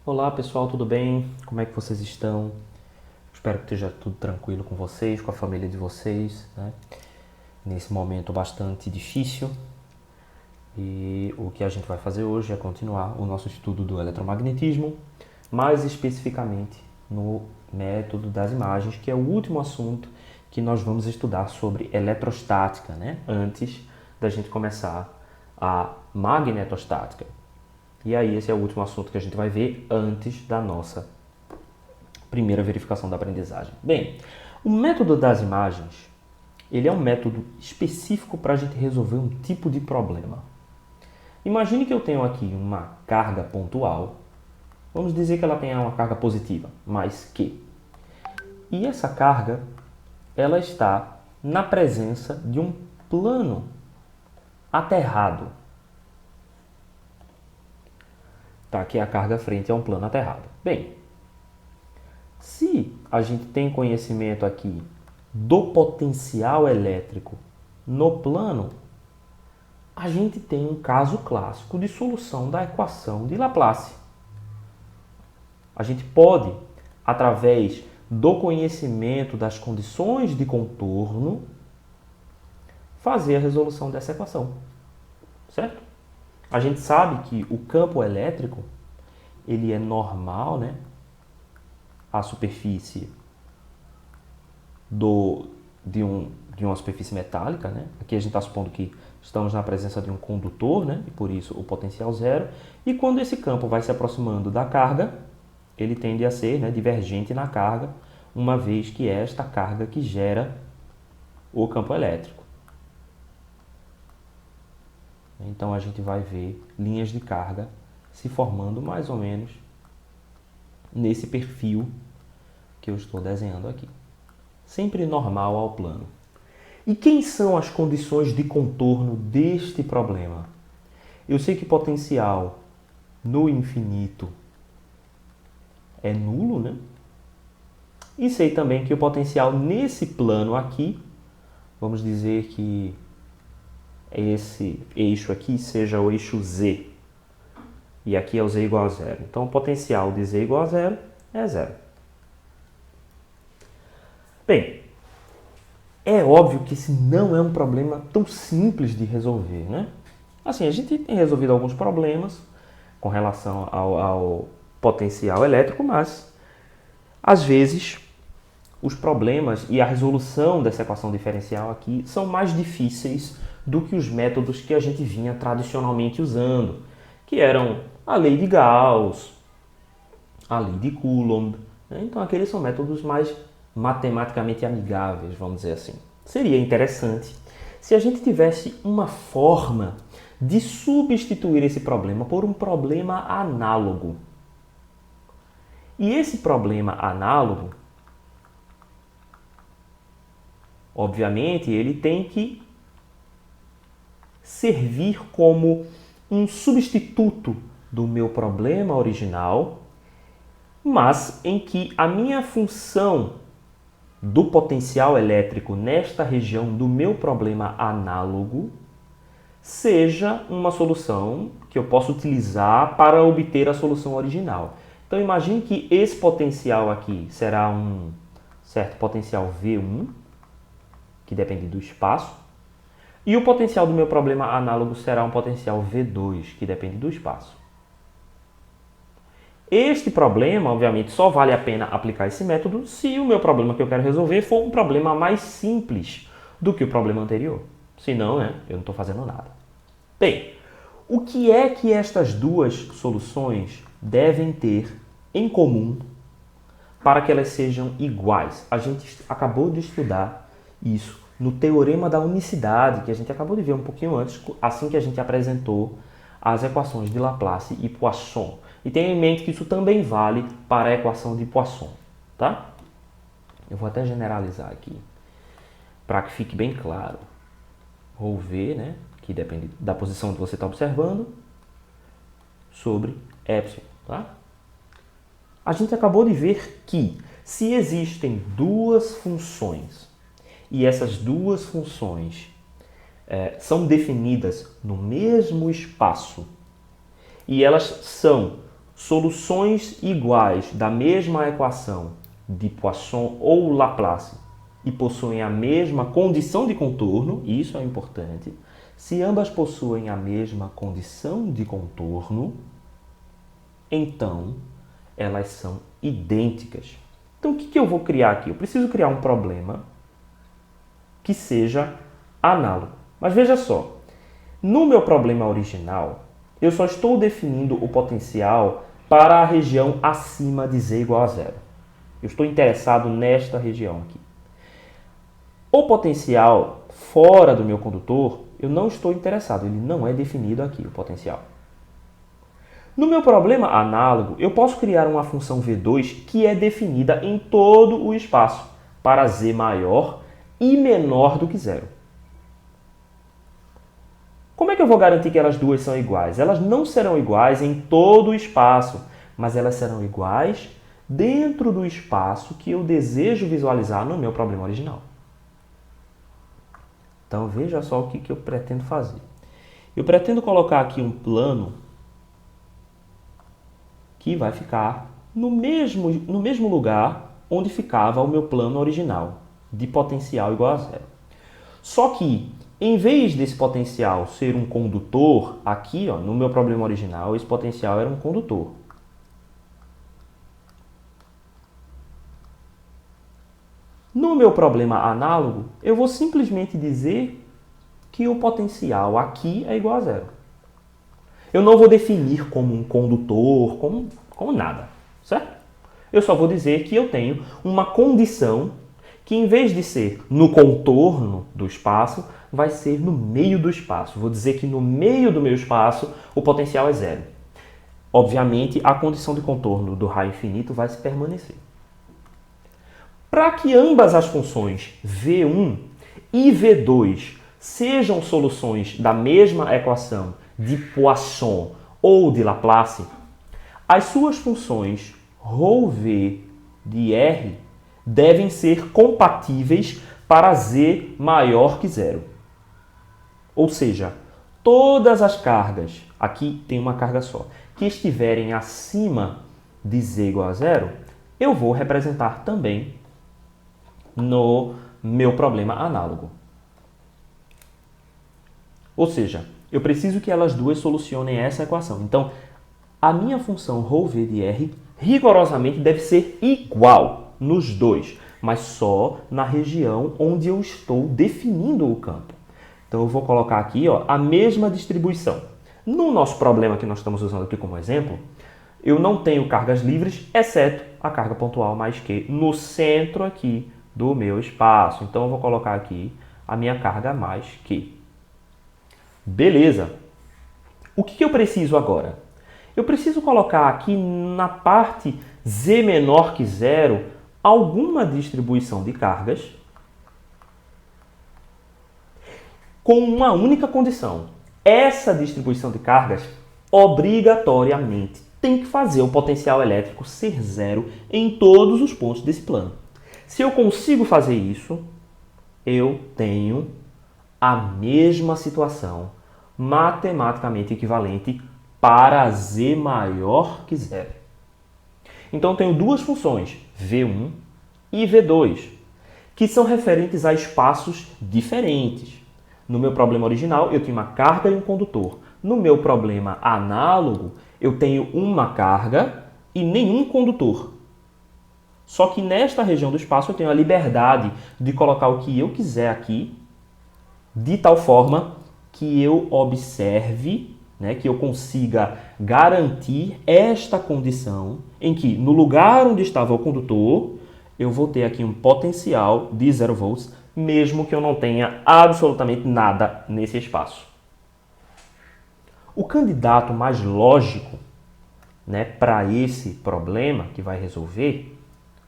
Olá pessoal, tudo bem? Como é que vocês estão? Espero que esteja tudo tranquilo com vocês, com a família de vocês, né? Nesse momento bastante difícil. E o que a gente vai fazer hoje é continuar o nosso estudo do eletromagnetismo, mais especificamente no método das imagens, que é o último assunto que nós vamos estudar sobre eletrostática, né? Antes da gente começar a magnetostática. E aí esse é o último assunto que a gente vai ver antes da nossa primeira verificação da aprendizagem. Bem, o método das imagens, ele é um método específico para a gente resolver um tipo de problema. Imagine que eu tenho aqui uma carga pontual, vamos dizer que ela tenha uma carga positiva, mais Q. E essa carga, ela está na presença de um plano aterrado. Tá, aqui a carga frente é um plano aterrado. Bem, se a gente tem conhecimento aqui do potencial elétrico no plano, a gente tem um caso clássico de solução da equação de Laplace. A gente pode, através do conhecimento das condições de contorno, fazer a resolução dessa equação, certo? A gente sabe que o campo elétrico, ele é normal, né? A superfície de uma superfície metálica, né? Aqui a gente está supondo que estamos na presença de um condutor, né? E por isso o potencial zero. E quando esse campo vai se aproximando da carga, ele tende a ser, né, divergente na carga, uma vez que é esta carga que gera o campo elétrico. Então a gente vai ver linhas de carga se formando mais ou menos nesse perfil que eu estou desenhando aqui. Sempre normal ao plano. E quem são as condições de contorno deste problema? Eu sei que potencial no infinito é nulo, né? E sei também que o potencial nesse plano aqui, vamos dizer que esse eixo aqui seja o eixo Z. E aqui é o Z igual a zero. Então o potencial de Z igual a zero é zero. Bem, é óbvio que esse não é um problema tão simples de resolver, né? Assim, a gente tem resolvido alguns problemas com relação ao potencial elétrico, mas às vezes os problemas e a resolução dessa equação diferencial aqui são mais difíceis do que os métodos que a gente vinha tradicionalmente usando, que eram a lei de Gauss, a lei de Coulomb, né? Então aqueles são métodos mais matematicamente amigáveis, vamos dizer assim. Seria interessante se a gente tivesse uma forma de substituir esse problema por um problema análogo. E esse problema análogo, obviamente, ele tem que servir como um substituto do meu problema original, mas em que a minha função do potencial elétrico nesta região do meu problema análogo seja uma solução que eu possa utilizar para obter a solução original. Então imagine que esse potencial aqui será um certo potencial V1, que depende do espaço, e o potencial do meu problema análogo será um potencial V2, que depende do espaço. Este problema, obviamente, só vale a pena aplicar esse método se o meu problema que eu quero resolver for um problema mais simples do que o problema anterior. Senão, né, eu não estou fazendo nada. Bem, o que é que estas duas soluções devem ter em comum para que elas sejam iguais? A gente acabou de estudar isso no teorema da unicidade, que a gente acabou de ver um pouquinho antes, assim que a gente apresentou as equações de Laplace e Poisson. E tenha em mente que isso também vale para a equação de Poisson, tá? Eu vou até generalizar aqui, para que fique bem claro. Vou ver, né, que depende da posição que você está observando, sobre epsilon, tá? A gente acabou de ver que se existem duas funções e essas duas funções são definidas no mesmo espaço e elas são soluções iguais da mesma equação de Poisson ou Laplace e possuem a mesma condição de contorno, isso é importante. Se ambas possuem a mesma condição de contorno, então elas são idênticas. Então o que eu vou criar aqui? Eu preciso criar um problema que seja análogo. Mas veja só, no meu problema original, eu só estou definindo o potencial para a região acima de z igual a zero. Eu estou interessado nesta região aqui. O potencial fora do meu condutor, eu não estou interessado, ele não é definido aqui, o potencial. No meu problema análogo, eu posso criar uma função V2 que é definida em todo o espaço, para z maior e menor do que zero. Como é que eu vou garantir que elas duas são iguais? Elas não serão iguais em todo o espaço, mas elas serão iguais dentro do espaço que eu desejo visualizar no meu problema original. Então veja só o que eu pretendo fazer. Eu pretendo colocar aqui um plano que vai ficar no mesmo lugar onde ficava o meu plano original, de potencial igual a zero. Só que, em vez desse potencial ser um condutor, aqui ó, no meu problema original, esse potencial era um condutor. No meu problema análogo, eu vou simplesmente dizer que o potencial aqui é igual a zero. Eu não vou definir como um condutor, como nada, certo? Eu só vou dizer que eu tenho uma condição que, em vez de ser no contorno do espaço, vai ser no meio do espaço. Vou dizer que no meio do meu espaço o potencial é zero. Obviamente, a condição de contorno do raio infinito vai se permanecer. Para que ambas as funções V1 e V2 sejam soluções da mesma equação de Poisson ou de Laplace, as suas funções ρV de R devem ser compatíveis para z maior que zero. Ou seja, todas as cargas, aqui tem uma carga só, que estiverem acima de z igual a zero, eu vou representar também no meu problema análogo. Ou seja, eu preciso que elas duas solucionem essa equação. Então, a minha função ρV de R rigorosamente deve ser igual nos dois, mas só na região onde eu estou definindo o campo. Então, eu vou colocar aqui ó, a mesma distribuição. No nosso problema que nós estamos usando aqui como exemplo, eu não tenho cargas livres, exceto a carga pontual mais Q no centro aqui do meu espaço. Então, eu vou colocar aqui a minha carga mais Q. Beleza. O que eu preciso agora? Eu preciso colocar aqui na parte z menor que zero alguma distribuição de cargas com uma única condição. Essa distribuição de cargas obrigatoriamente tem que fazer o potencial elétrico ser zero em todos os pontos desse plano. Se eu consigo fazer isso, eu tenho a mesma situação matematicamente equivalente para z maior que zero. Então, eu tenho duas funções, V1 e V2, que são referentes a espaços diferentes. No meu problema original, eu tinha uma carga e um condutor. No meu problema análogo, eu tenho uma carga e nenhum condutor. Só que nesta região do espaço, eu tenho a liberdade de colocar o que eu quiser aqui, de tal forma que eu observe, né, que eu consiga garantir esta condição em que, no lugar onde estava o condutor, eu vou ter aqui um potencial de 0 volts, mesmo que eu não tenha absolutamente nada nesse espaço. O candidato mais lógico, né, para esse problema que vai resolver,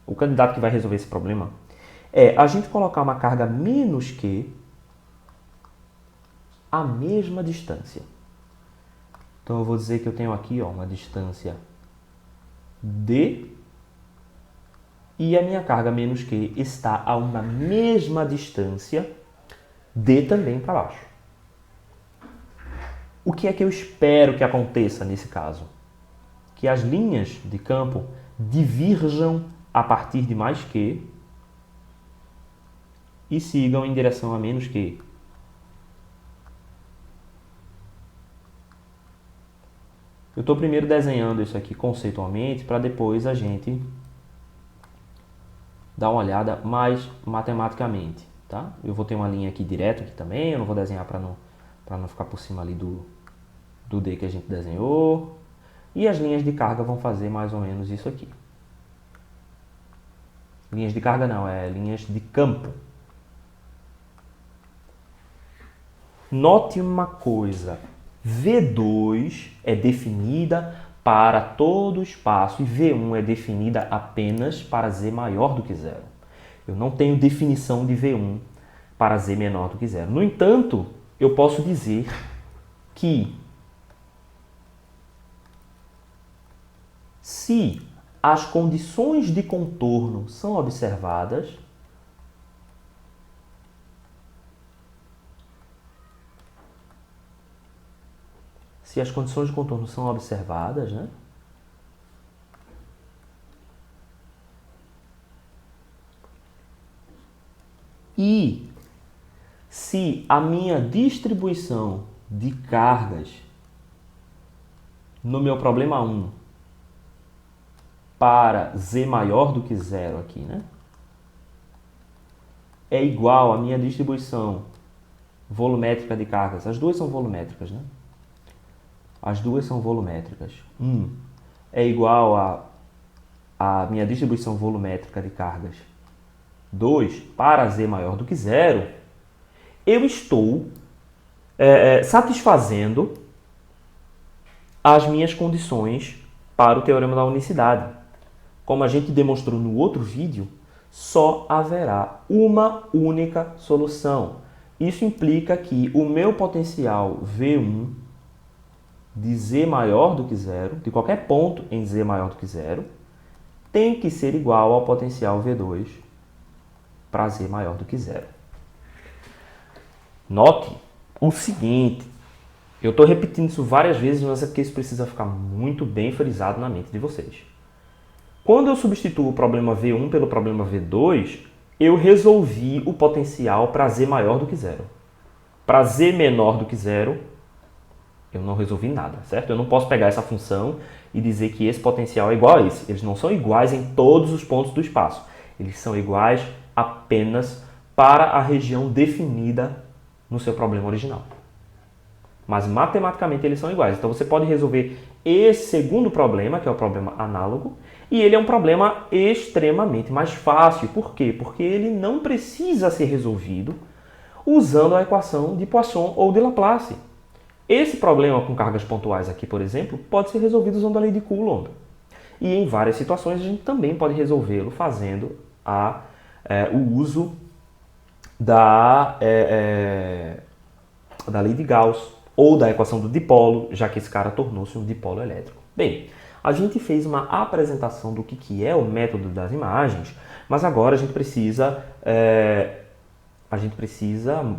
o candidato que vai resolver esse problema é a gente colocar uma carga menos Q a mesma distância. Então, eu vou dizer que eu tenho aqui ó, uma distância D e a minha carga menos Q está a uma mesma distância D também para baixo. O que é que eu espero que aconteça nesse caso? que as linhas de campo divirjam a partir de mais Q e sigam em direção a menos Q. Eu estou primeiro desenhando isso aqui conceitualmente para depois a gente dar uma olhada mais matematicamente, tá? Eu vou ter uma linha aqui direta aqui também, eu não vou desenhar para não ficar por cima ali do D que a gente desenhou. E as linhas de carga vão fazer mais ou menos isso aqui. Linhas de carga não, é linhas de campo. Note uma coisa, V2 é definida para todo o espaço e V1 é definida apenas para Z maior do que zero. Eu não tenho definição de V1 para Z menor do que zero. No entanto, eu posso dizer que se as condições de contorno são observadas, né? E se a minha distribuição de cargas no meu problema 1 para Z maior do que zero aqui, né? É igual à minha distribuição volumétrica de cargas. As duas são volumétricas, né? As duas são volumétricas. É igual a minha distribuição volumétrica de cargas 2 para Z maior do que zero. Eu estou satisfazendo as minhas condições para o teorema da unicidade. Como a gente demonstrou no outro vídeo, só haverá uma única solução. Isso implica que o meu potencial V1 de Z maior do que zero, de qualquer ponto em Z maior do que zero, tem que ser igual ao potencial V2 para Z maior do que zero. Note o seguinte, eu estou repetindo isso várias vezes, mas é porque isso precisa ficar muito bem frisado na mente de vocês. Quando eu substituo o problema V1 pelo problema V2, eu resolvi o potencial para Z maior do que zero. Para Z menor do que zero, eu não resolvi nada, certo? Eu não posso pegar essa função e dizer que esse potencial é igual a esse. Eles não são iguais em todos os pontos do espaço. Eles são iguais apenas para a região definida no seu problema original. Mas matematicamente eles são iguais. Então você pode resolver esse segundo problema, que é o problema análogo, e ele é um problema extremamente mais fácil. Por quê? Porque ele não precisa ser resolvido usando a equação de Poisson ou de Laplace. Esse problema com cargas pontuais aqui, por exemplo, pode ser resolvido usando a lei de Coulomb. E em várias situações a gente também pode resolvê-lo fazendo o uso da lei de Gauss ou da equação do dipolo, já que esse cara tornou-se um dipolo elétrico. Bem, a gente fez uma apresentação do que é o método das imagens, mas agora a gente precisa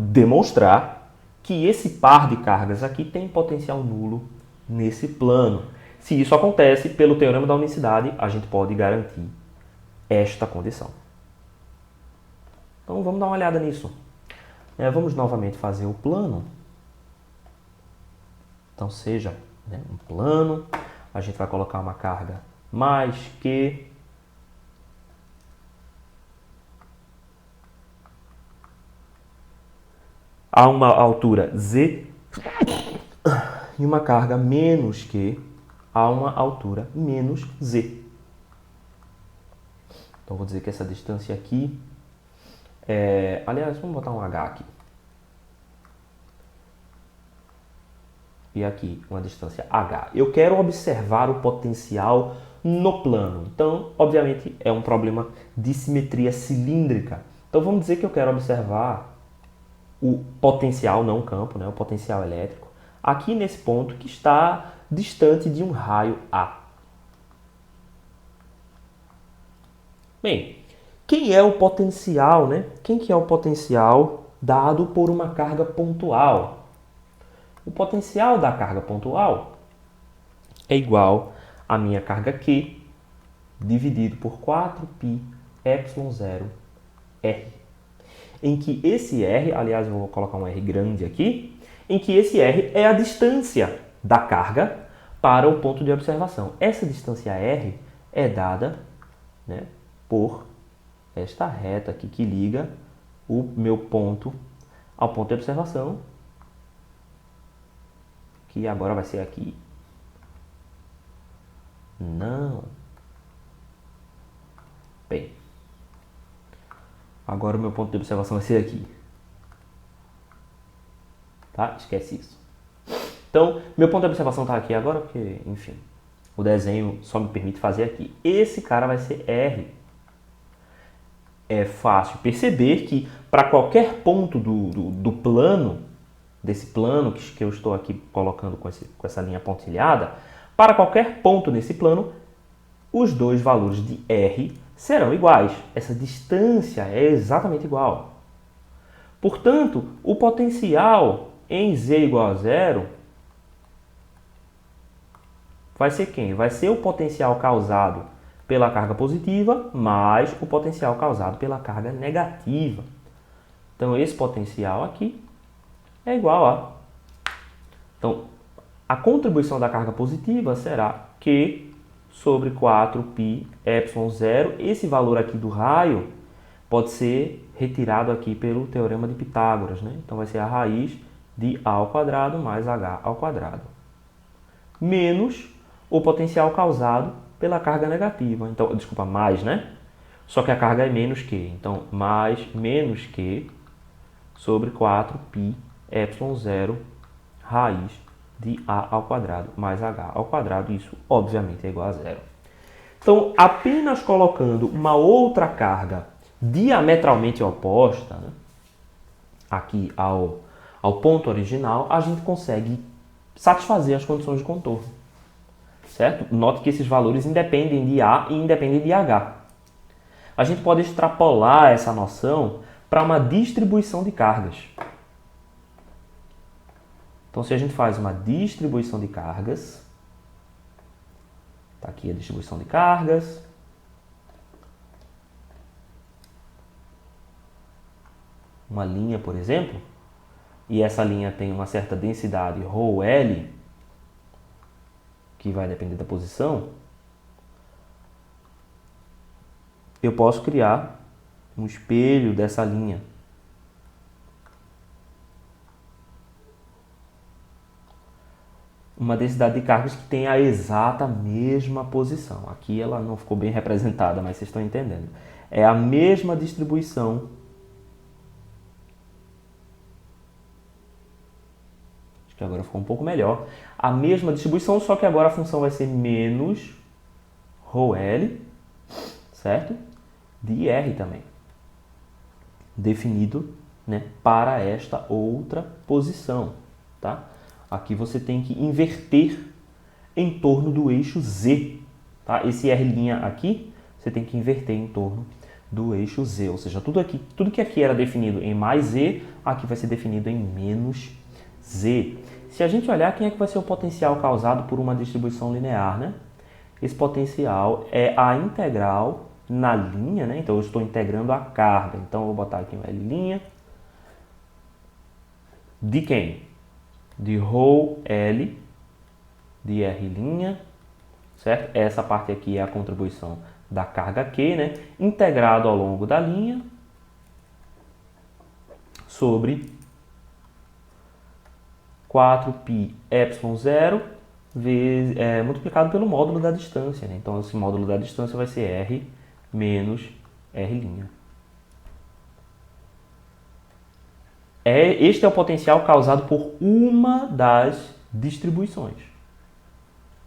demonstrar que esse par de cargas aqui tem potencial nulo nesse plano. Se isso acontece, pelo teorema da unicidade, a gente pode garantir esta condição. Então vamos dar uma olhada nisso. Vamos novamente fazer o plano. Então seja um plano, a gente vai colocar uma carga mais Q. A uma altura Z e uma carga menos Q a uma altura menos Z. Então vou dizer que essa distância aqui aliás, vamos botar um H aqui. E aqui uma distância H. Eu quero observar o potencial no plano. Então, obviamente, é um problema de simetria cilíndrica. Então vamos dizer que eu quero observar o potencial, não o campo, né? O potencial elétrico, aqui nesse ponto que está distante de um raio A. Bem, quem é o potencial, né? Quem que é o potencial dado por uma carga pontual? O potencial da carga pontual é igual a minha carga Q dividido por 4π ε0 R. Em que esse R, aliás, eu vou colocar um R grande aqui, em que esse R é a distância da carga para o ponto de observação. Essa distância R é dada, né, por esta reta aqui que liga o meu ponto ao ponto de observação, que agora vai ser aqui. Não. Bem, agora o meu ponto de observação vai ser aqui. Tá? Esquece isso. Então, meu ponto de observação está aqui agora, porque, enfim, o desenho só me permite fazer aqui. Esse cara vai ser R. É fácil perceber que para qualquer ponto do plano, desse plano que eu estou aqui colocando com essa linha pontilhada, para qualquer ponto nesse plano, os dois valores de R serão iguais. Essa distância é exatamente igual. Portanto, o potencial em Z igual a zero vai ser quem? Vai ser o potencial causado pela carga positiva mais o potencial causado pela carga negativa. Então, esse potencial aqui é igual a... Então, a contribuição da carga positiva será Q sobre 4π ε0. Esse valor aqui do raio pode ser retirado aqui pelo teorema de Pitágoras, né? Então, vai ser a raiz de A ao quadrado mais H ao quadrado. Menos o potencial causado pela carga negativa. Então, desculpa, mais, né? Só que a carga é menos Q. Então, mais menos Q sobre 4π ε0 raiz de A ao quadrado mais H ao quadrado. Isso, obviamente, é igual a zero. Então, apenas colocando uma outra carga diametralmente oposta, né, aqui ao ponto original, a gente consegue satisfazer as condições de contorno. Certo? Note que esses valores independem de A e independem de H. A gente pode extrapolar essa noção para uma distribuição de cargas. Então, se a gente faz uma distribuição de cargas, está aqui a distribuição de cargas, uma linha, por exemplo, e essa linha tem uma certa densidade ρL, que vai depender da posição, eu posso criar um espelho dessa linha. Uma densidade de cargas que tem a exata mesma posição. Aqui ela não ficou bem representada, mas vocês estão entendendo. É a mesma distribuição. Acho que agora ficou um pouco melhor. A mesma distribuição, só que agora a função vai ser menos ρL, certo? De R também. Definido, né, para esta outra posição, tá? Aqui você tem que inverter em torno do eixo Z, tá? Esse R' aqui, você tem que inverter em torno do eixo Z, ou seja, tudo que aqui era definido em mais Z, aqui vai ser definido em menos Z. Se a gente olhar, quem é que vai ser o potencial causado por uma distribuição linear, né? Esse potencial é a integral na linha, né? Então, eu estou integrando a carga. Então, eu vou botar aqui um L' de quem? De ρL de R', certo? Essa parte aqui é a contribuição da carga Q, né? Integrado ao longo da linha sobre 4π ε0 multiplicado pelo módulo da distância, né? Então, esse módulo da distância vai ser R menos R'. Este é o potencial causado por uma das distribuições.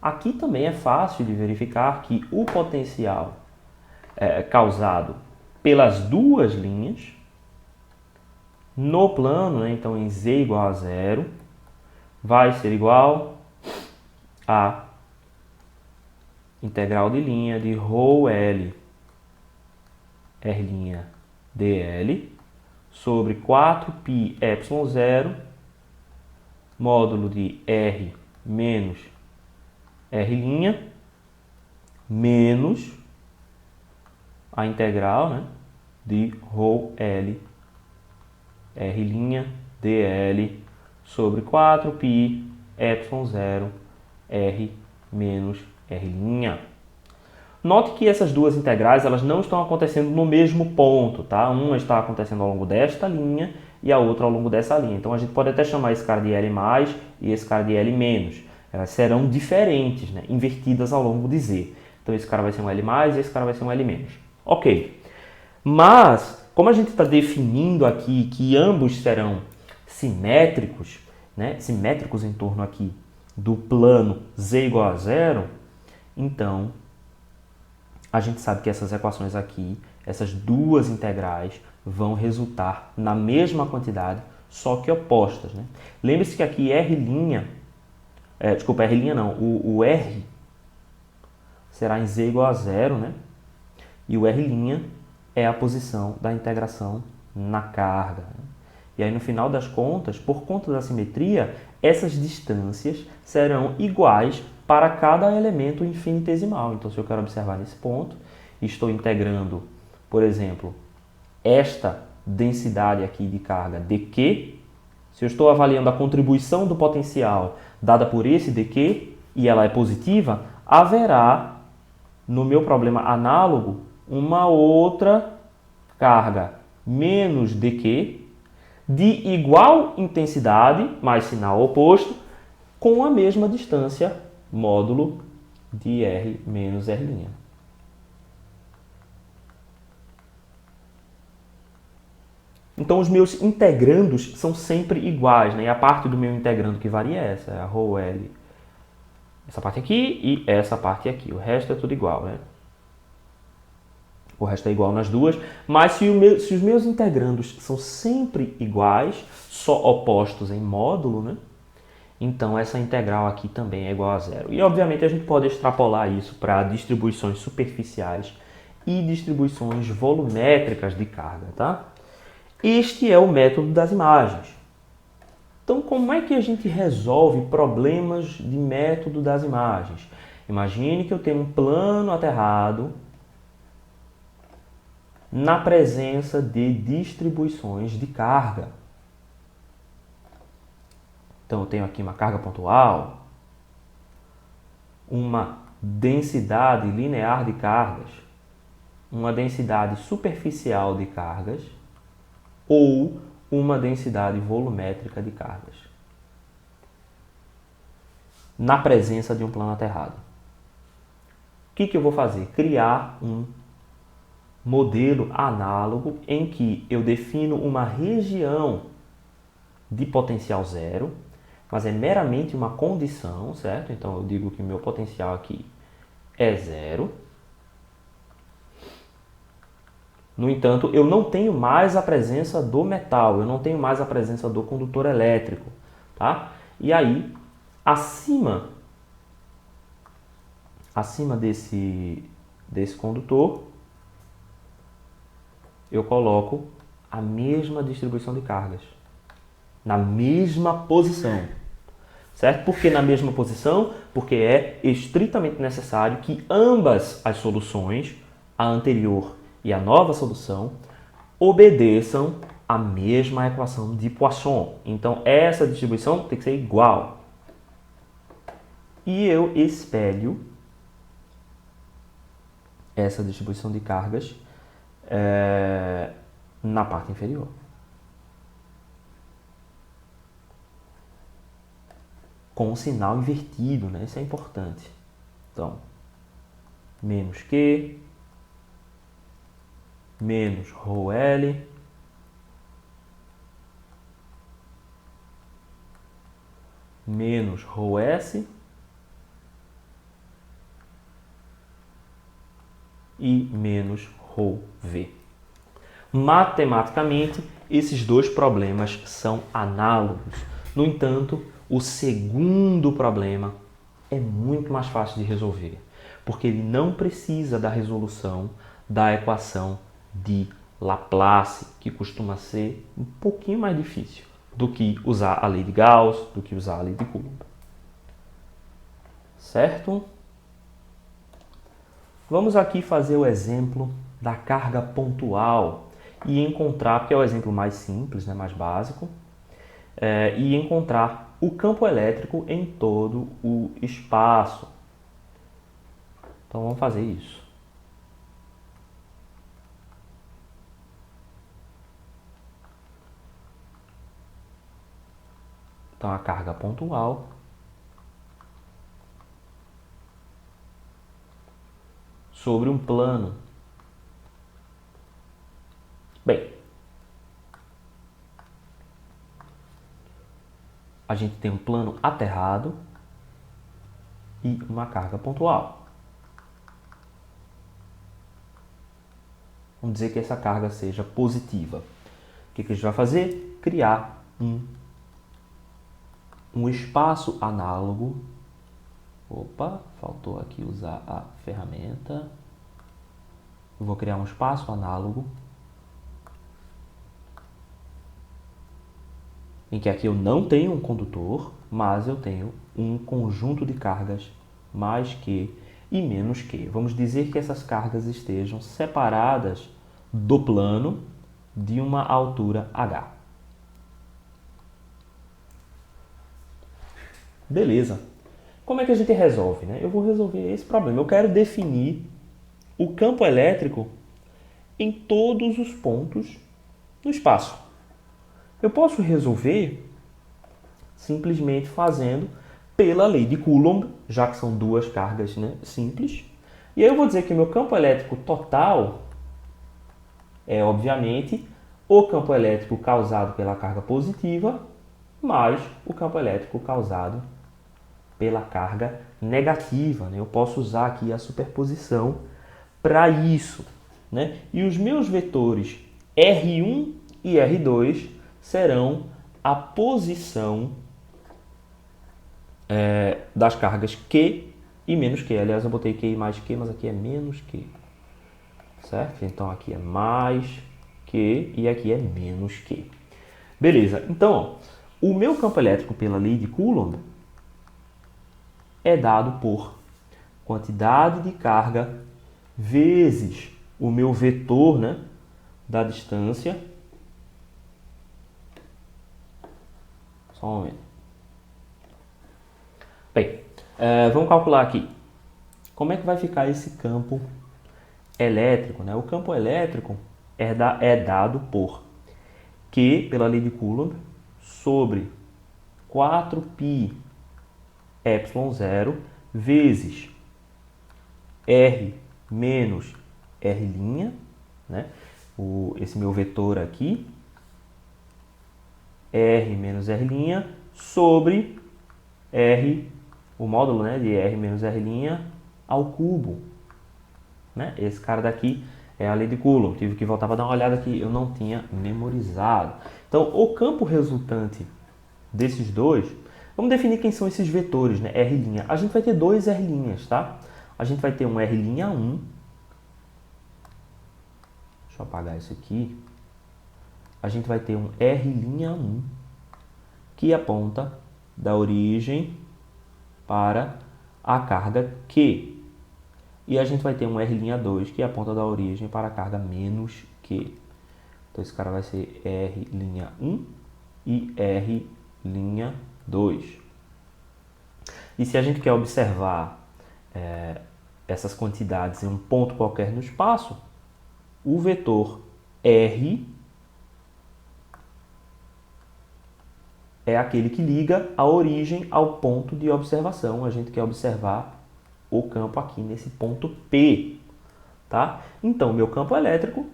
Aqui também é fácil de verificar que o potencial causado pelas duas linhas no plano, né? Então, em Z igual a zero, vai ser igual a integral de linha de ρL R' dl sobre 4π ε0 módulo de R menos R', menos a integral, né, de ρl r' dl sobre 4π ε0 r menos r'. Note que essas duas integrais elas não estão acontecendo no mesmo ponto, tá? Uma está acontecendo ao longo desta linha e a outra ao longo dessa linha. Então a gente pode até chamar esse cara de L mais e esse cara de L menos. Elas serão diferentes, né? Invertidas ao longo de Z. Então esse cara vai ser um L mais e esse cara vai ser um L menos. Ok. Mas, como a gente está definindo aqui que ambos serão simétricos, né? Simétricos em torno aqui do plano Z igual a zero, então a gente sabe que essas equações aqui, essas duas integrais, vão resultar na mesma quantidade, só que opostas, né? Lembre-se que aqui R', R' não, o R será em Z igual a zero, né? E o R' é a posição da integração na carga. E aí no final das contas, por conta da simetria, essas distâncias serão iguais para cada elemento infinitesimal. Então, se eu quero observar nesse ponto, estou integrando, por exemplo, esta densidade aqui de carga dq. Se eu estou avaliando a contribuição do potencial dada por esse dq, e ela é positiva, haverá, no meu problema análogo, uma outra carga menos dq, de igual intensidade, mais sinal oposto, com a mesma distância, módulo de R menos R'. Então, os meus integrandos são sempre iguais, né? E a parte do meu integrando que varia é essa, é a ρl. Essa parte aqui e essa parte aqui. O resto é tudo igual, né? O resto é igual nas duas, mas se os meus integrandos são sempre iguais, só opostos em módulo, né? Então essa integral aqui também é igual a zero. E obviamente a gente pode extrapolar isso para distribuições superficiais e distribuições volumétricas de carga, tá? Este é o método das imagens. Então como é que a gente resolve problemas de método das imagens? Imagine que eu tenho um plano aterrado na presença de distribuições de carga. Então, eu tenho aqui uma carga pontual, uma densidade linear de cargas, uma densidade superficial de cargas ou uma densidade volumétrica de cargas. Na presença de um plano aterrado. O que eu vou fazer? Criar um modelo análogo em que eu defino uma região de potencial zero, mas é meramente uma condição, certo? Então eu digo que meu potencial aqui é zero. No entanto, eu não tenho mais a presença do metal, eu não tenho mais a presença do condutor elétrico, tá? E aí, acima desse condutor, eu coloco a mesma distribuição de cargas, na mesma posição. Certo? Por que na mesma posição? Porque é estritamente necessário que ambas as soluções, a anterior e a nova solução, obedeçam à mesma equação de Poisson. Então, essa distribuição tem que ser igual. E eu espelho essa distribuição de cargas na parte inferior. Com o sinal invertido, né? Isso é importante. Então, menos Q, menos ρl, menos ρs e menos ρv. Matematicamente, esses dois problemas são análogos. No entanto, o segundo problema é muito mais fácil de resolver, porque ele não precisa da resolução da equação de Laplace, que costuma ser um pouquinho mais difícil do que usar a lei de Gauss, do que usar a lei de Coulomb. Certo? Vamos aqui fazer o exemplo da carga pontual e encontrar, porque é o exemplo mais simples, né, mais básico, e encontrar o campo elétrico em todo o espaço. Então vamos fazer isso. Então a carga pontual sobre um plano. Bem, a gente tem um plano aterrado e uma carga pontual. Vamos dizer que essa carga seja positiva. O que a gente vai fazer? Criar um espaço análogo. Opa, faltou aqui usar a ferramenta. Eu vou criar um espaço análogo em que aqui eu não tenho um condutor, mas eu tenho um conjunto de cargas mais que e menos que. Vamos dizer que essas cargas estejam separadas do plano de uma altura h. Beleza. Como é que a gente resolve, né? Eu vou resolver esse problema. Eu quero definir o campo elétrico em todos os pontos no espaço. Eu posso resolver simplesmente fazendo pela lei de Coulomb, já que são duas cargas, né, simples. E aí eu vou dizer que o meu campo elétrico total é, obviamente, o campo elétrico causado pela carga positiva mais o campo elétrico causado pela carga negativa, né? Eu posso usar aqui a superposição para isso, né? E os meus vetores R1 e R2 serão a posição das cargas Q e menos Q. Aliás, eu botei Q e mais Q, mas aqui é menos Q. Certo? Então aqui é mais Q e aqui é menos Q. Beleza. Então, ó, o meu campo elétrico pela lei de Coulomb é dado por quantidade de carga vezes o meu vetor, né, da distância. Só um momento. Bem, vamos calcular aqui. Como é que vai ficar esse campo elétrico, né? O campo elétrico é dado por Q, pela lei de Coulomb, sobre 4π ε0 vezes R menos R', né? Esse meu vetor aqui, R menos R' sobre R, o módulo, né, de R menos R' ao cubo. Né? Esse cara daqui é a lei de Coulomb. Tive que voltar para dar uma olhada que eu não tinha memorizado. Então, o campo resultante desses dois, vamos definir quem são esses vetores, né? R'. A gente vai ter dois R', tá? A gente vai ter um R'1. Deixa eu apagar isso aqui. A gente vai ter um R'1 que aponta da origem para a carga Q. E a gente vai ter um R'2 que aponta da origem para a carga menos Q. Então esse cara vai ser R'1 e R'2. E se a gente quer observar essas quantidades em um ponto qualquer no espaço, o vetor R é aquele que liga a origem ao ponto de observação. A gente quer observar o campo aqui nesse ponto P, tá? Então, meu campo elétrico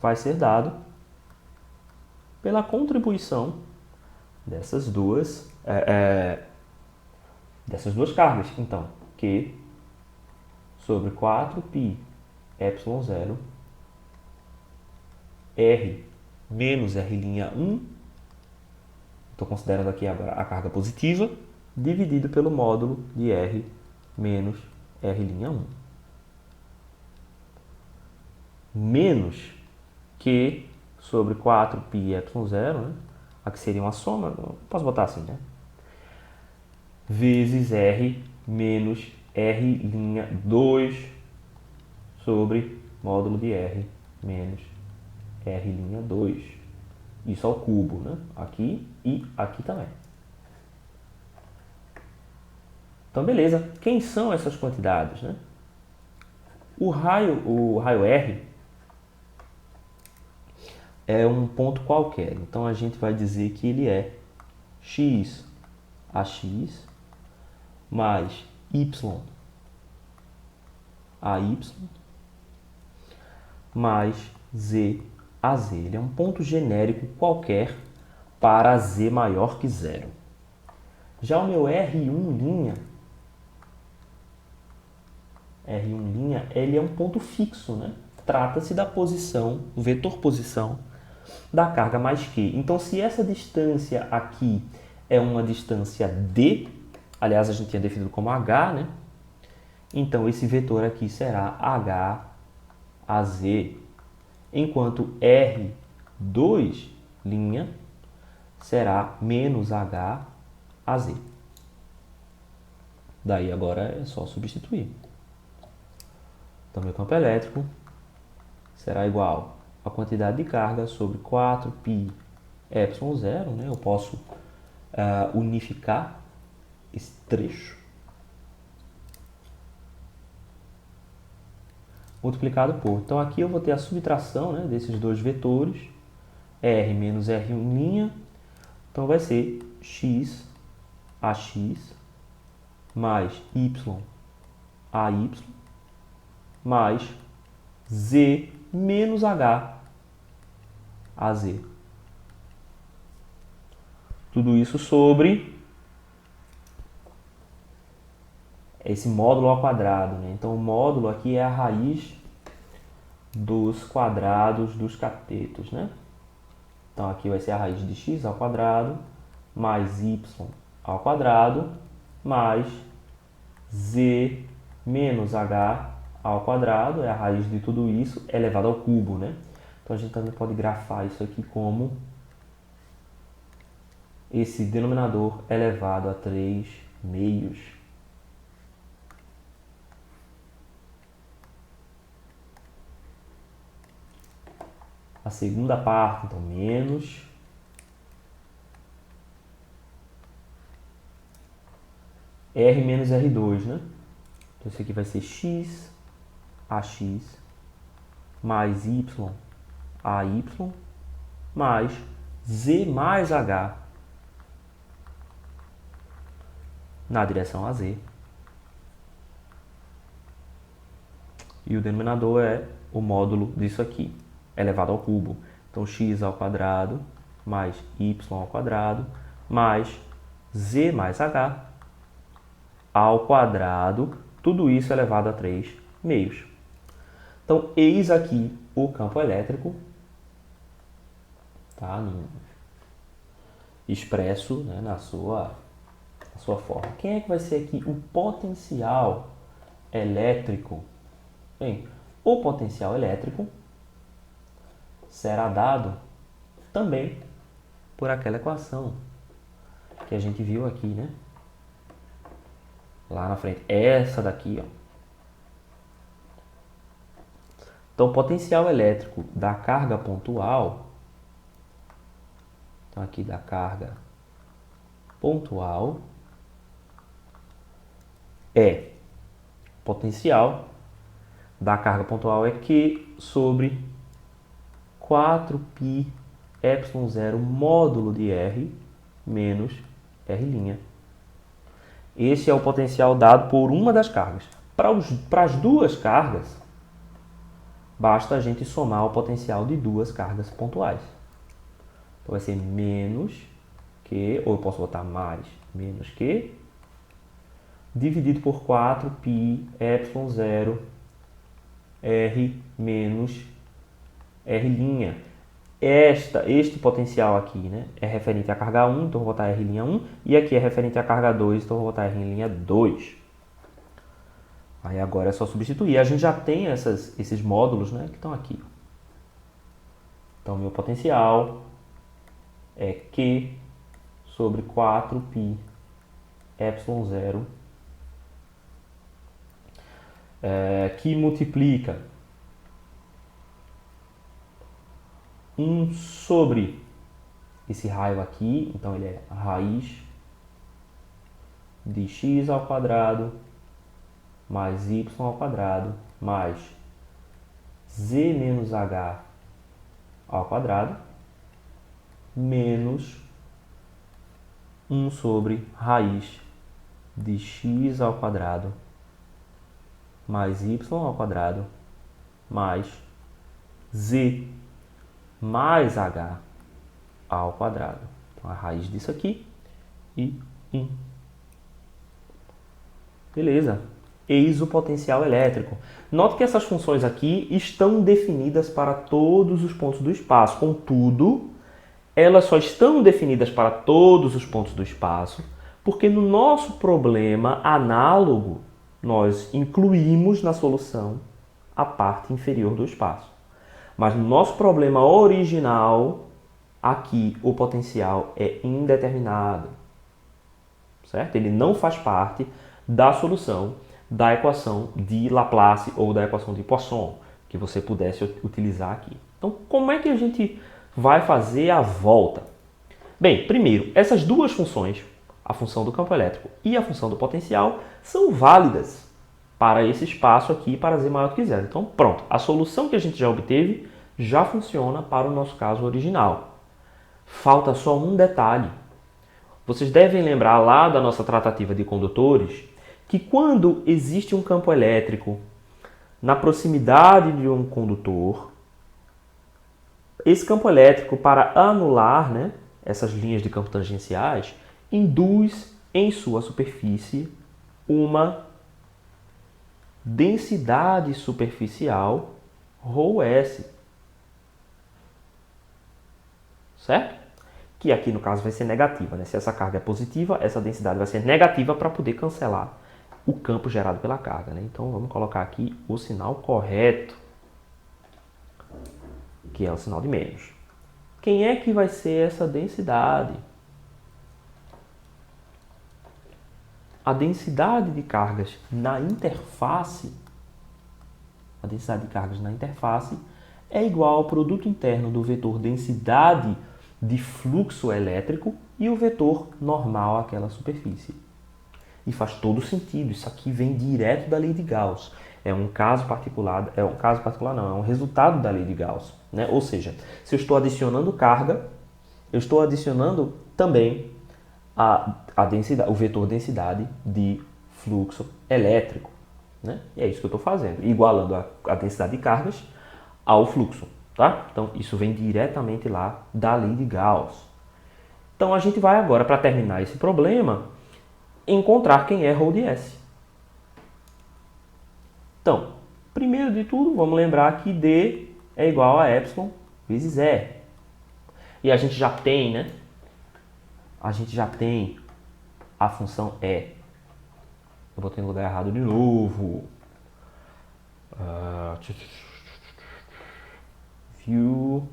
vai ser dado pela contribuição dessas duas cargas. Então, Q sobre 4π ε0 R menos R'1, estou considerando aqui agora a carga positiva, dividido pelo módulo de R menos R'1. Menos Q sobre 4π ε0, né? Aqui seria uma soma, posso botar assim, né? Vezes R menos R'2 sobre módulo de R menos R'2. Isso ao cubo, né? Aqui e aqui também. Então, beleza. Quem são essas quantidades, né? O raio R é um ponto qualquer. Então, a gente vai dizer que ele é x ax mais y a y mais z a z. Ele é um ponto genérico qualquer para z maior que zero. Já o meu R1', ele é um ponto fixo, né? Trata-se da posição, do vetor posição da carga mais q. Então, se essa distância aqui é uma distância d, aliás, a gente tinha definido como h, né? Então, esse vetor aqui será h a z, enquanto R2' será menos h a z. Daí agora é só substituir. Então, meu campo elétrico será igual a quantidade de carga sobre 4πε0, né? Eu posso unificar esse trecho, multiplicado por. Então, aqui eu vou ter a subtração, né, desses dois vetores, R menos R1', então vai ser x ax mais y a y mais z menos h a z. Tudo isso sobre esse módulo ao quadrado, né? Então, o módulo aqui é a raiz dos quadrados dos catetos, né? Então, aqui vai ser a raiz de x ao quadrado mais y ao quadrado mais z menos h ao quadrado, é a raiz de tudo isso, elevado ao cubo, né? Então, a gente também pode grafar isso aqui como esse denominador elevado a 3 meios. A segunda parte, então, menos R menos R2, né? Então, isso aqui vai ser x ax mais y a y mais z mais h na direção a z. E o denominador é o módulo disso aqui, elevado ao cubo. Então, x ao quadrado mais y ao quadrado mais z mais h ao quadrado, tudo isso elevado a 3 meios. Então, eis aqui o campo elétrico, tá? Expresso, né, na sua forma. Quem é que vai ser aqui o potencial elétrico? Bem, o potencial elétrico será dado também por aquela equação que a gente viu aqui, né? Lá na frente. Essa daqui, ó. Então, o potencial elétrico da carga pontual, então aqui da carga pontual, é potencial da carga pontual é Q sobre 4πε0 módulo de R menos R'. Esse é o potencial dado por uma das cargas. Para as duas cargas, basta a gente somar o potencial de duas cargas pontuais. Então vai ser menos Q, ou eu posso botar mais, menos Q, dividido por 4πε0 R menos R'. Este potencial aqui, né, é referente à carga 1, então eu vou botar R'1, e aqui é referente à carga 2, então eu vou botar R'2. Aí agora é só substituir. A gente já tem esses módulos, né, que estão aqui. Então, meu potencial é Q sobre 4πε0 que multiplica 1 sobre esse raio aqui, então ele é raiz de x ao quadrado mais y ao quadrado mais z menos h ao quadrado menos 1 sobre raiz de x ao quadrado mais y ao quadrado mais z mais h ao quadrado. Então, a raiz disso aqui e 1. Beleza. Eis o potencial elétrico. Note que essas funções aqui estão definidas para todos os pontos do espaço. Contudo, elas só estão definidas para todos os pontos do espaço porque no nosso problema análogo nós incluímos na solução a parte inferior do espaço. Mas no nosso problema original, aqui o potencial é indeterminado, certo? Ele não faz parte da solução da equação de Laplace ou da equação de Poisson, que você pudesse utilizar aqui. Então, como é que a gente vai fazer a volta? Bem, primeiro, essas duas funções, a função do campo elétrico e a função do potencial, são válidas para esse espaço aqui, para z maior do que zero. Então, pronto, a solução que a gente já obteve já funciona para o nosso caso original. Falta só um detalhe. Vocês devem lembrar lá da nossa tratativa de condutores que quando existe um campo elétrico na proximidade de um condutor, esse campo elétrico, para anular, né, essas linhas de campo tangenciais, induz em sua superfície uma densidade superficial ρS. Certo? Que aqui no caso vai ser negativa, né? Se essa carga é positiva, essa densidade vai ser negativa para poder cancelar o campo gerado pela carga, né? Então vamos colocar aqui o sinal correto, que é o sinal de menos. Quem é que vai ser essa densidade? A densidade de cargas na interface, é igual ao produto interno do vetor densidade de fluxo elétrico e o vetor normal àquela superfície. E faz todo sentido, isso aqui vem direto da lei de Gauss. É um resultado da lei de Gauss, né? Ou seja, se eu estou adicionando carga, eu estou adicionando também a densidade, o vetor densidade de fluxo elétrico, né? E é isso que eu estou fazendo, igualando a densidade de cargas ao fluxo, tá? Então, isso vem diretamente lá da lei de Gauss. Então, a gente vai agora, para terminar esse problema, encontrar quem é ρds. Então, primeiro de tudo, vamos lembrar que D é igual a epsilon vezes R. E a gente já tem, né? A gente já tem a função E. Eu botei no lugar errado de novo. View,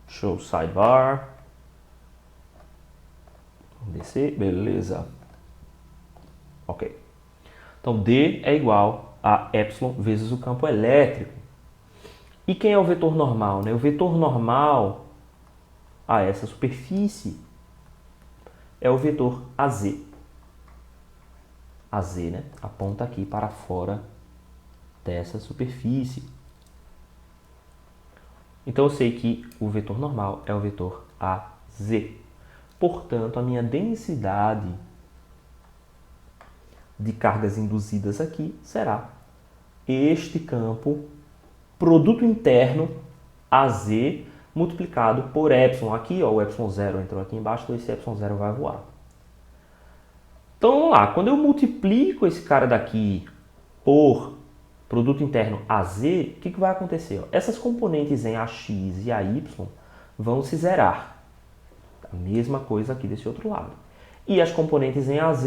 show sidebar. Vamos descer, beleza. Ok. Então, D é igual a epsilon vezes o campo elétrico. E quem é o vetor normal, né? O vetor normal a essa superfície é o vetor AZ. AZ, né? Aponta aqui para fora dessa superfície. Então, eu sei que o vetor normal é o vetor AZ. Portanto, a minha densidade de cargas induzidas aqui será este campo produto interno AZ multiplicado por epsilon. Aqui, ó, o epsilon zero entrou aqui embaixo, então esse epsilon zero vai voar. Então, vamos lá. Quando eu multiplico esse cara daqui por produto interno AZ, o que vai acontecer? Essas componentes em AX e AY vão se zerar. A mesma coisa aqui desse outro lado. E as componentes em AZ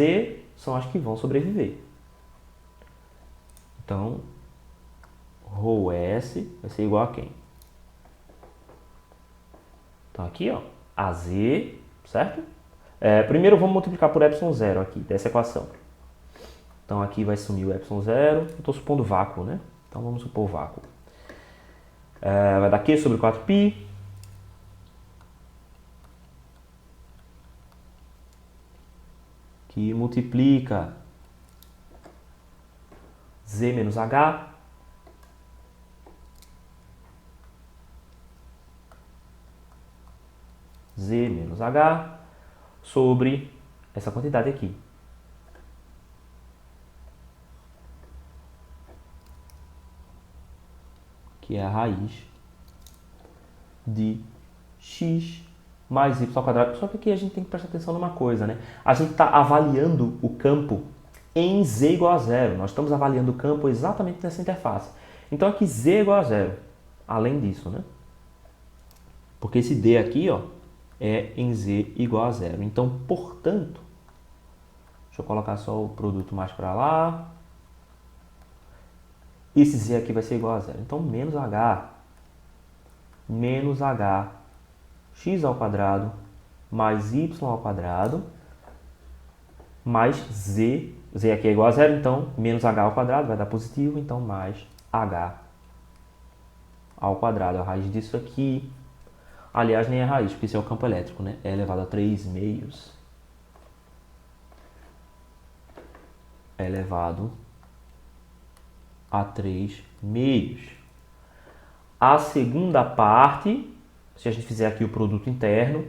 são as que vão sobreviver. Então, ρS vai ser igual a quem? Então, aqui, ó, AZ, certo? Primeiro, vamos multiplicar por epsilon zero aqui, dessa equação. Então aqui vai sumir o ε0. Eu estou supondo vácuo, né? Então vamos supor vácuo. Vai dar Q sobre 4π. Que multiplica Z menos H. Z menos H sobre essa quantidade aqui. Que é a raiz de x mais y ao quadrado. Só que aqui a gente tem que prestar atenção numa coisa, né? A gente está avaliando o campo em z igual a zero. Nós estamos avaliando o campo exatamente nessa interface. Então aqui z é igual a zero. Além disso, né? Porque esse d aqui, ó, é em z igual a zero. Então, portanto, deixa eu colocar só o produto mais para lá. Esse z aqui vai ser igual a zero. Então, menos h x ao quadrado mais y ao quadrado mais z. Z aqui é igual a zero, então menos h ao quadrado vai dar positivo, então mais h ao quadrado. A raiz disso aqui, aliás, nem é raiz, porque isso é o campo elétrico, né? É elevado a 3 meios. É elevado a 3 meios. A segunda parte, se a gente fizer aqui o produto interno,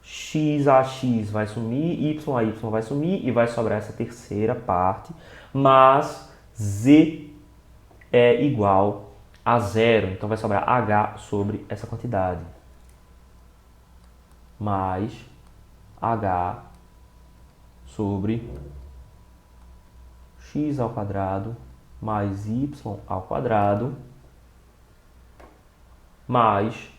x a x vai sumir, y a y vai sumir e vai sobrar essa terceira parte, mas z é igual a zero, então vai sobrar h sobre essa quantidade, mais h sobre x ao quadrado mais y ao quadrado mais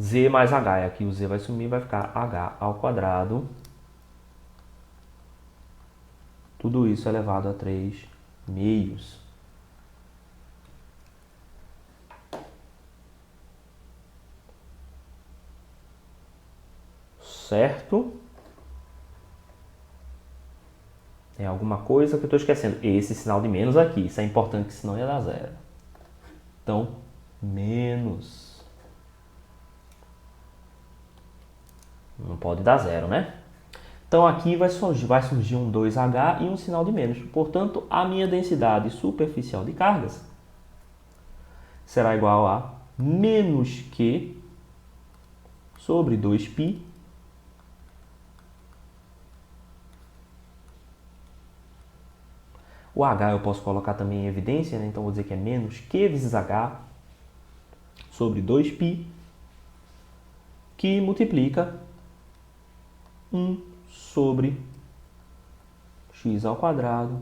z mais h. Aqui o z vai sumir, vai ficar h ao quadrado. Tudo isso elevado a 3 meios. Certo? Tem alguma coisa que eu estou esquecendo. Esse sinal de menos aqui. Isso é importante, senão ia dar zero. Então, menos. Não pode dar zero, né? Então aqui vai surgir um 2H e um sinal de menos. Portanto, a minha densidade superficial de cargas será igual a menos Q sobre 2π o H eu posso colocar também em evidência, né? Então vou dizer que é menos Q vezes H sobre 2π que multiplica 1 sobre x ao quadrado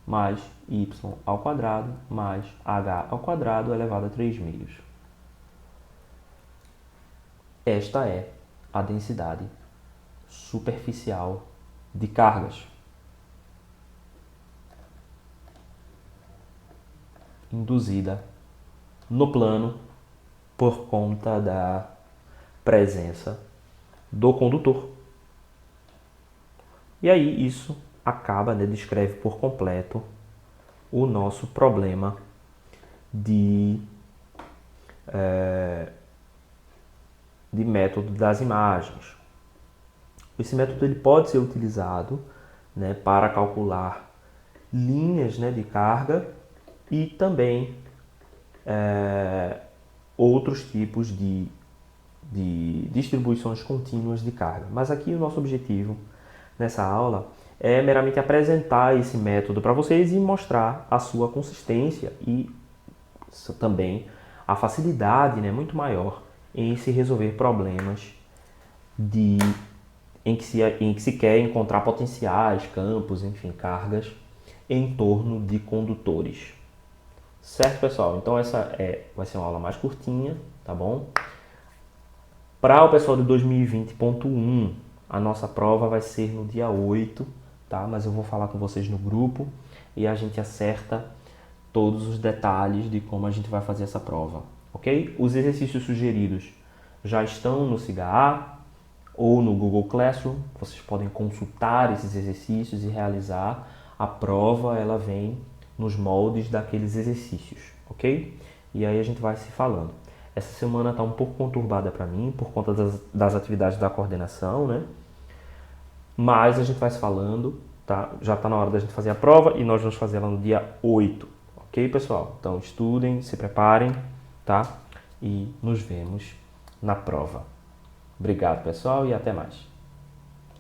mais y ao quadrado mais h ao quadrado elevado a 3 meios. Esta é a densidade superficial de cargas induzida no plano por conta da presença do condutor. E aí isso acaba, né, descreve por completo o nosso problema de método das imagens. Esse método ele pode ser utilizado, né, para calcular linhas, né, de carga e também outros tipos de distribuições contínuas de carga. Mas aqui o nosso objetivo nessa aula é meramente apresentar esse método para vocês e mostrar a sua consistência e também a facilidade, né, muito maior em se resolver problemas em que se quer encontrar potenciais, campos, enfim, cargas em torno de condutores. Certo, pessoal? Então essa vai ser uma aula mais curtinha, tá bom? Para o pessoal de 2020.1, a nossa prova vai ser no dia 8, tá? Mas eu vou falar com vocês no grupo e a gente acerta todos os detalhes de como a gente vai fazer essa prova, ok? Os exercícios sugeridos já estão no SIGA ou no Google Classroom. Vocês podem consultar esses exercícios e realizar a prova ela vem nos moldes daqueles exercícios, ok? E aí a gente vai se falando. Essa semana está um pouco conturbada para mim por conta das atividades da coordenação, né? Mas a gente vai se falando, tá? Já está na hora da gente fazer a prova e nós vamos fazer ela no dia 8, ok, pessoal? Então estudem, se preparem, tá? E nos vemos na prova. Obrigado, pessoal, e até mais.